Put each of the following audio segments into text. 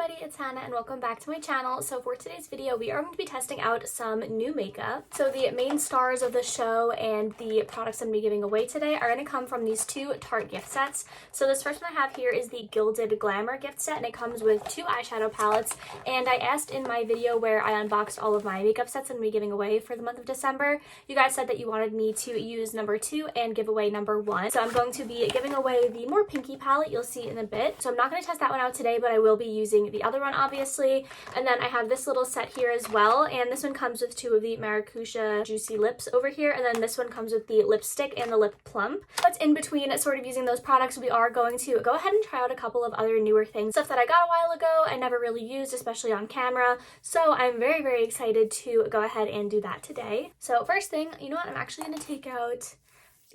everybody, it's Hannah and welcome back to my channel. So for today's video, we are going to be testing out some new makeup. So the main stars of the show and the products I'm going to be giving away today are going to come from these two Tarte gift sets. So this first one I have here is the Gilded Glamour gift set, and it comes with two eyeshadow palettes. And I asked in my video where I unboxed all of my makeup sets I'm going to be giving away for the month of December, you guys said that you wanted me to use number 2 and give away number 1. So I'm going to be giving away the more pinky palette you'll see in a bit. So I'm not going to test that one out today, but I will be using the other one obviously. And then I have this little set here as well, and this one comes with two of the Maracuja Juicy Lips over here, and then this one comes with the lipstick and the lip plump. But in between sort of using those products, we are going to go ahead and try out a couple of other newer things, stuff that I got a while ago I never really used, especially on camera. So I'm very excited to go ahead and do that today. So first thing, you know what, I'm actually going to take out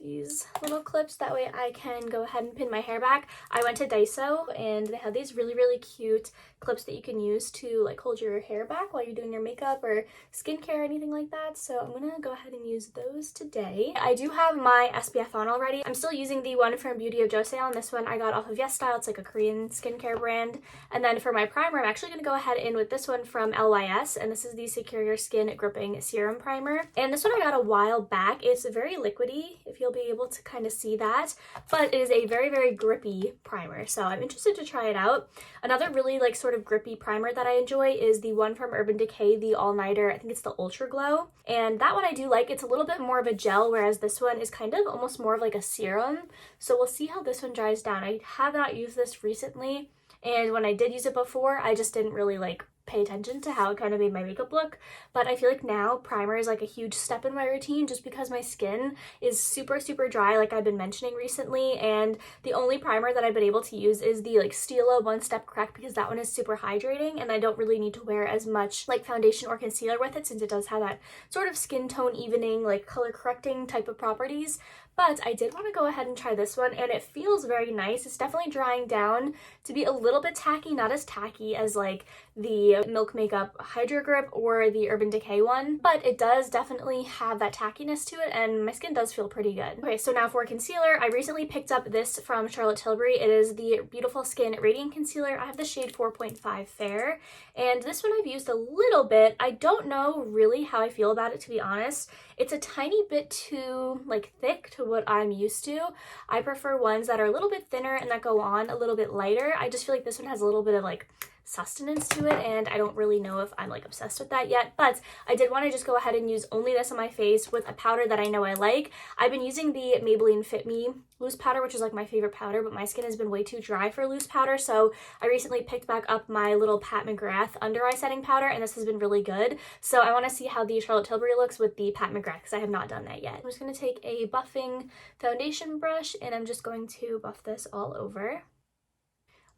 these little clips, that way I can go ahead and pin my hair back. I went to Daiso and they have these really cute clips that you can use to like hold your hair back while you're doing your makeup or skincare or anything like that. So I'm gonna go ahead and use those today. I do have my SPF on already. I'm still using the one from Beauty of Joseon. This one I got off of Yes Style. It's like a Korean skincare brand. And then for my primer, I'm actually gonna go ahead in with this one from LYS, and this is the Secure Your Skin Gripping Serum Primer. And this one I got a while back. It's very liquidy, if you'll be able to kind of see that, but it is a very grippy primer, so I'm interested to try it out. Another really like sort of grippy primer that I enjoy is the one from Urban Decay, the All Nighter. I think it's the Ultra Glow, and that one I do like. It's a little bit more of a gel, whereas this one is kind of almost more of like a serum. So we'll see how this one dries down. I have not used this recently, and when I did use it before, I just didn't really like pay attention to how it kind of made my makeup look. But I feel like now primer is like a huge step in my routine, just because my skin is super dry, like I've been mentioning recently, and the only primer that I've been able to use is the like Stila One Step Correct, because that one is super hydrating and I don't really need to wear as much like foundation or concealer with it, since it does have that sort of skin tone evening, like color correcting type of properties. But I did want to go ahead and try this one, and it feels very nice. It's definitely drying down to be a little bit tacky, not as tacky as like the Milk Makeup Hydro Grip or the Urban Decay one, but it does definitely have that tackiness to it, and my skin does feel pretty good. Okay, so now for concealer, I recently picked up this from Charlotte Tilbury. It is the Beautiful Skin Radiant Concealer. I have the shade 4.5 Fair, and this one I've used a little bit. I don't know really how I feel about it, to be honest. It's a tiny bit too like thick to what I'm used to. I prefer ones that are a little bit thinner and that go on a little bit lighter. I just feel like this one has a little bit of like sustenance to it, and I don't really know if I'm like obsessed with that yet, but I did want to just go ahead and use only this on my face with a powder that I know I like. I've been using the Maybelline Fit Me loose powder, which is like my favorite powder, but my skin has been way too dry for loose powder, so I recently picked back up my little Pat McGrath under eye setting powder, and this has been really good. So I want to see how the Charlotte Tilbury looks with the Pat McGrath, because I have not done that yet. I'm just going to take a buffing foundation brush and I'm just going to buff this all over.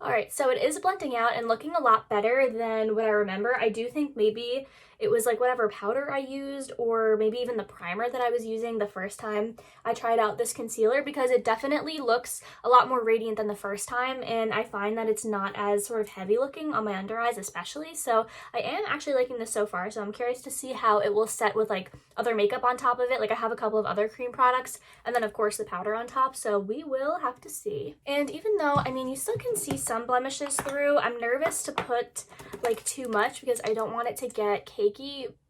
Alright, so it is blending out and looking a lot better than what I remember. I do think maybe it was like whatever powder I used, or maybe even the primer that I was using the first time I tried out this concealer, because it definitely looks a lot more radiant than the first time, and I find that it's not as sort of heavy looking on my under eyes especially. So I am actually liking this so far, so I'm curious to see how it will set with like other makeup on top of it. Like I have a couple of other cream products, and then of course the powder on top, so we will have to see. And even though, I mean, you still can see some blemishes through, I'm nervous to put like too much because I don't want it to get cakey,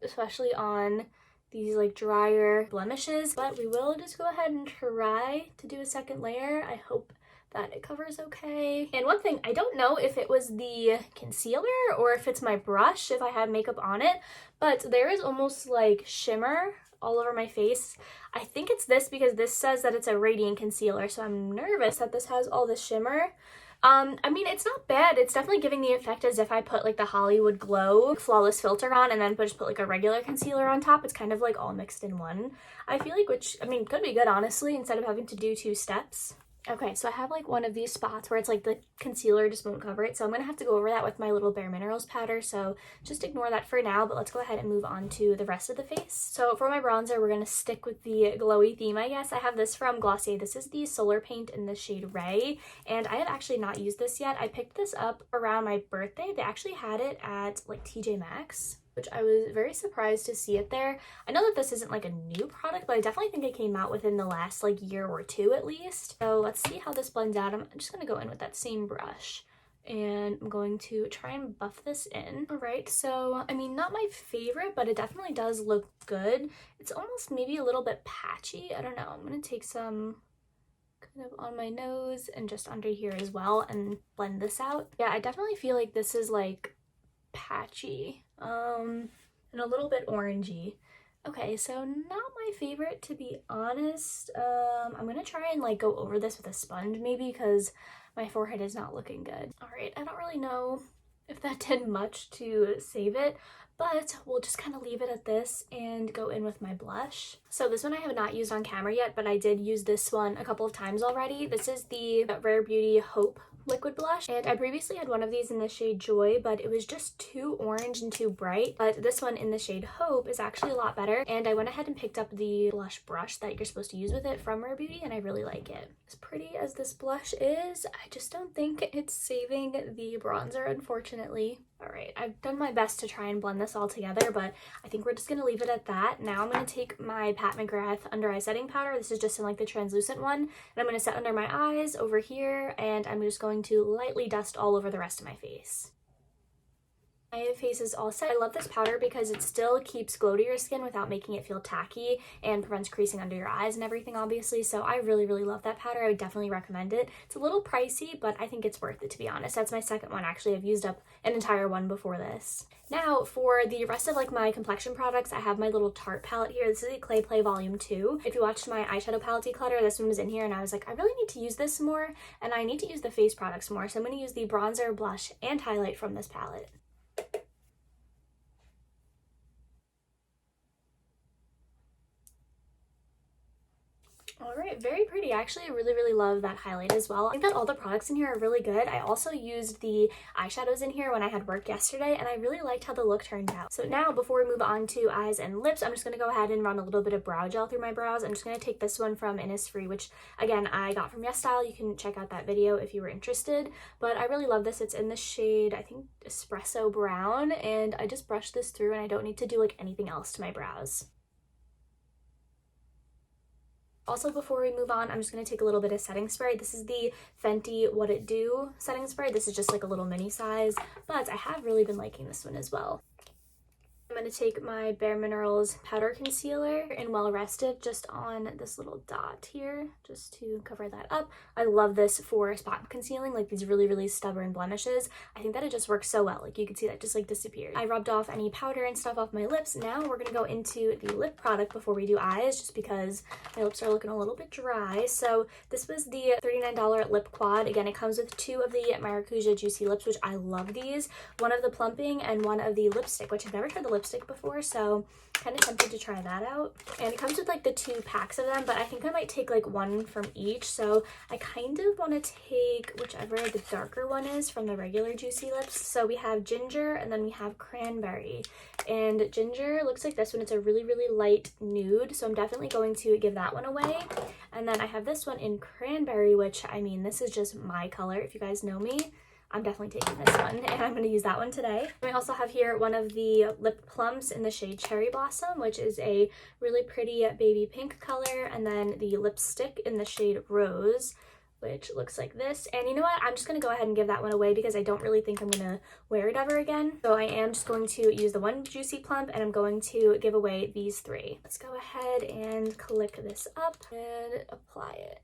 especially on these like drier blemishes, but we will just go ahead and try to do a second layer. I hope that it covers okay. And one thing, I don't know if it was the concealer or if it's my brush, if I have makeup on it, but there is almost like shimmer all over my face. I think it's this, because this says that it's a radiant concealer, so I'm nervous that this has all this shimmer. I mean, it's not bad. It's definitely giving the effect as if I put like the Hollywood Glow Flawless Filter on and then just put like a regular concealer on top. It's kind of like all mixed in one, I feel like, which, I mean, could be good honestly, instead of having to do 2 steps. Okay, so I have like one of these spots where it's like the concealer just won't cover it, so I'm gonna have to go over that with my little Bare Minerals powder, so just ignore that for now. But let's go ahead and move on to the rest of the face. So for my bronzer, we're gonna stick with the glowy theme, I guess. I have this from Glossier. This is the Solar Paint in the shade Ray, and I have actually not used this yet. I picked this up around my birthday. They actually had it at like TJ Maxx, which I was very surprised to see it there. I know that this isn't like a new product, but I definitely think it came out within the last like year or two at least. So let's see how this blends out. I'm just gonna go in with that same brush and I'm going to try and buff this in. All right, so I mean, not my favorite, but it definitely does look good. It's almost maybe a little bit patchy. I don't know. I'm gonna take some kind of on my nose and just under here as well and blend this out. Yeah, I definitely feel like this is like patchy and a little bit orangey. Okay, so not my favorite, to be honest. I'm gonna try and like go over this with a sponge maybe, because my forehead is not looking good. All right, I don't really know if that did much to save it, but we'll just kind of leave it at this and go in with my blush. So this one I have not used on camera yet, but I did use this one a couple of times already. This is the Rare Beauty Hope liquid blush, and I previously had one of these in the shade Joy, but it was just too orange and too bright. But this one in the shade Hope is actually a lot better, and I went ahead and picked up the blush brush that you're supposed to use with it from Rare Beauty, and I really like it. As pretty as this blush is, I just don't think it's saving the bronzer, unfortunately. All right, I've done my best to try and blend this all together, but I think we're just gonna leave it at that. Now I'm gonna take my Pat McGrath under eye setting powder. This is just in like the translucent one, and I'm gonna set under my eyes over here, and I'm just going to lightly dust all over the rest of my face. My face is all set. I love this powder because it still keeps glow to your skin without making it feel tacky and prevents creasing under your eyes and everything, obviously. So I really, really love that powder. I would definitely recommend it. It's a little pricey, but I think it's worth it, to be honest. That's my second one. Actually, I've used up an entire one before this. Now, for the rest of like my complexion products, I have my little Tarte palette here. This is the Clay Play Volume 2. If you watched my eyeshadow palette declutter, this one was in here, and I was like, I really need to use this more, and I need to use the face products more. So I'm going to use the bronzer, blush, and highlight from this palette. All right, very pretty. I actually really, really love that highlight as well. I think that all the products in here are really good. I also used the eyeshadows in here when I had work yesterday, and I really liked how the look turned out. So now, before we move on to eyes and lips, I'm just going to go ahead and run a little bit of brow gel through my brows. I'm just going to take this one from Innisfree, which, again, I got from EST ON. You can check out that video if you were interested, but I really love this. It's in the shade, I think, Espresso Brown, and I just brushed this through, and I don't need to do, like, anything else to my brows. Also, before we move on, I'm just going to take a little bit of setting spray. This is the Fenty What It Do setting spray. This is just like a little mini size, but I have really been liking this one as well. I'm going to take my Bare Minerals powder concealer and Well Rested just on this little dot here, just to cover that up. I love this for spot concealing, like these really, really stubborn blemishes. I think that it just works so well. Like you can see that just like disappeared. I rubbed off any powder and stuff off my lips. Now we're going to go into the lip product before we do eyes, just because my lips are looking a little bit dry. So this was the $39 lip quad. Again, it comes with two of the Maracuja Juicy Lips, which I love these. One of the plumping and one of the lipstick, which I've never tried the lipstick before, so kind of tempted to try that out. And it comes with like the 2 packs of them, but I think I might take like one from each. So I kind of want to take whichever the darker one is from the regular Juicy Lips. So we have ginger and then we have cranberry, and ginger looks like this one. It's a really, really light nude, so I'm definitely going to give that one away. And then I have this one in cranberry, which, I mean, this is just my color. If you guys know me, I'm definitely taking this one, and I'm going to use that one today. We also have here one of the lip plumps in the shade Cherry Blossom, which is a really pretty baby pink color, and then the lipstick in the shade Rose, which looks like this. And you know what? I'm just going to go ahead and give that one away because I don't really think I'm going to wear it ever again. So I am just going to use the one Juicy Plump, and I'm going to give away these 3. Let's go ahead and click this up and apply it.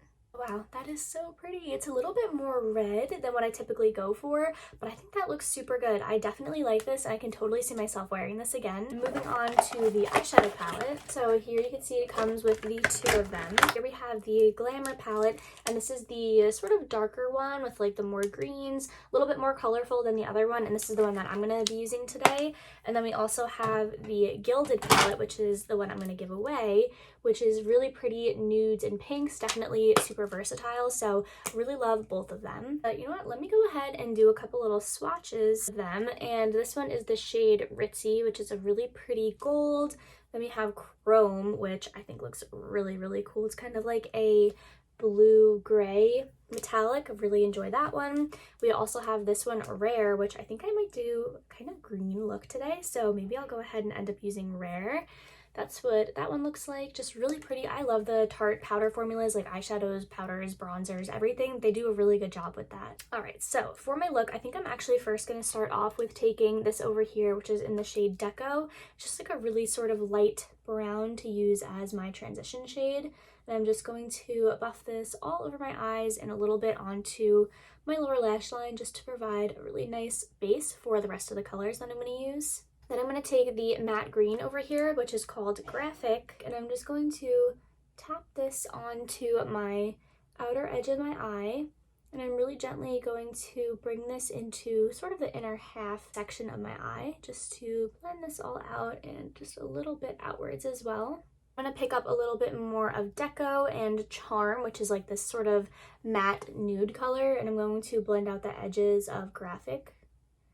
Wow, that is so pretty. It's a little bit more red than what I typically go for, but I think that looks super good. I definitely like this, and I can totally see myself wearing this again. Moving on to the eyeshadow palette. So here you can see it comes with the 2 of them. Here we have the Glamour palette, and this is the sort of darker one with like the more greens, a little bit more colorful than the other one, and this is the one that I'm going to be using today. And then we also have the Gilded palette, which is the one I'm going to give away, which is really pretty nudes and pinks, definitely super versatile, so really love both of them. But you know what, let me go ahead and do a couple little swatches of them. And this one is the shade Ritzy, which is a really pretty gold. Then we have Chrome, which I think looks really, really cool. It's kind of like a blue-gray metallic. I really enjoy that one. We also have this one, Rare, which I think I might do kind of green look today, so maybe I'll go ahead and end up using Rare. that's what that one looks like. Just really pretty. I love the Tarte powder formulas, like eyeshadows, powders, bronzers, everything. They do a really good job with that. All right, so for my look, I think I'm actually first going to start off with taking this over here, which is in the shade Deco. It's just like a really sort of light brown to use as my transition shade. And I'm just going to buff this all over my eyes and a little bit onto my lower lash line just to provide a really nice base for the rest of the colors that I'm going to use. Then I'm going to take the matte green over here, which is called Graphic, and I'm just going to tap this onto my outer edge of my eye, and I'm really gently going to bring this into sort of the inner half section of my eye, just to blend this all out and just a little bit outwards as well. I'm going to pick up a little bit more of Deco and Charm, which is like this sort of matte nude color, and I'm going to blend out the edges of Graphic.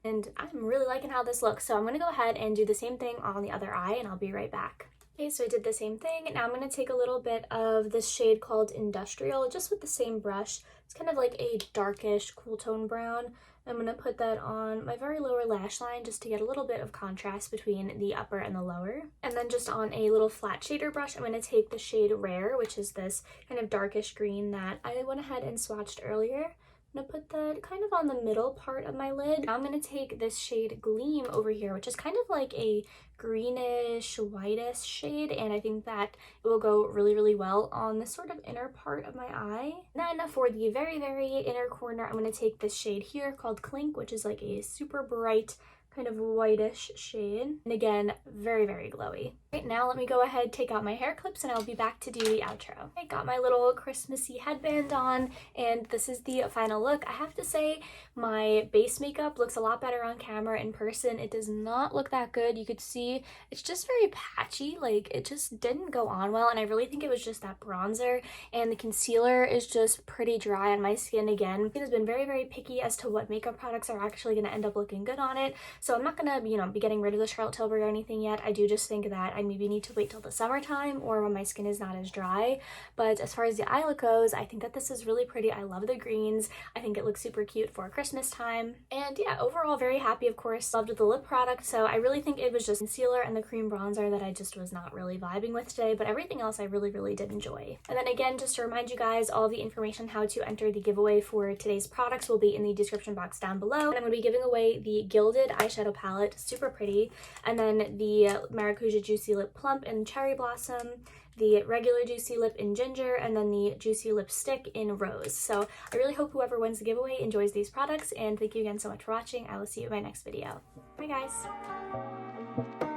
And I'm really liking how this looks, so I'm going to go ahead and do the same thing on the other eye, and I'll be right back. Okay, so I did the same thing. Now I'm going to take a little bit of this shade called Industrial, just with the same brush. It's kind of like a darkish, cool tone brown. I'm going to put that on my very lower lash line just to get a little bit of contrast between the upper and the lower. And then just on a little flat shader brush, I'm going to take the shade Rare, which is this kind of darkish green that I went ahead and swatched earlier. I'm going to put that kind of on the middle part of my lid. Now I'm going to take this shade Gleam over here, which is kind of like a greenish, whitish shade, and I think that it will go really, really well on the sort of inner part of my eye. Then for the very, very inner corner, I'm going to take this shade here called Clink, which is like a super bright, kind of whitish shade, and again, very, very glowy. Right now, let me go ahead, take out my hair clips, and I'll be back to do the outro. I got my little Christmassy headband on, and this is the final look. I have to say, my base makeup looks a lot better on camera. In person, it does not look that good. You could see it's just very patchy, like it just didn't go on well, and I really think it was just that bronzer, and the concealer is just pretty dry on my skin again. It has been very, very picky as to what makeup products are actually going to end up looking good on it. So I'm not gonna, be getting rid of the Charlotte Tilbury or anything yet. I do just think that I maybe need to wait till the summertime or when my skin is not as dry. But as far as the eye look goes, I think that this is really pretty. I love the greens. I think it looks super cute for Christmas time. And yeah, overall very happy, of course. Loved the lip product. So I really think it was just concealer and the cream bronzer that I just was not really vibing with today. But everything else I really, really did enjoy. And then again, just to remind you guys, all the information how to enter the giveaway for today's products will be in the description box down below. And I'm gonna be giving away the Gilded eyeshadow palette, super pretty, and then the Maracuja Juicy Lip Plump in Cherry Blossom, the regular Juicy Lip in Ginger, and then the Juicy Lipstick in Rose. So I really hope whoever wins the giveaway enjoys these products, and thank you again so much for watching. I will see you in my next video. Bye guys!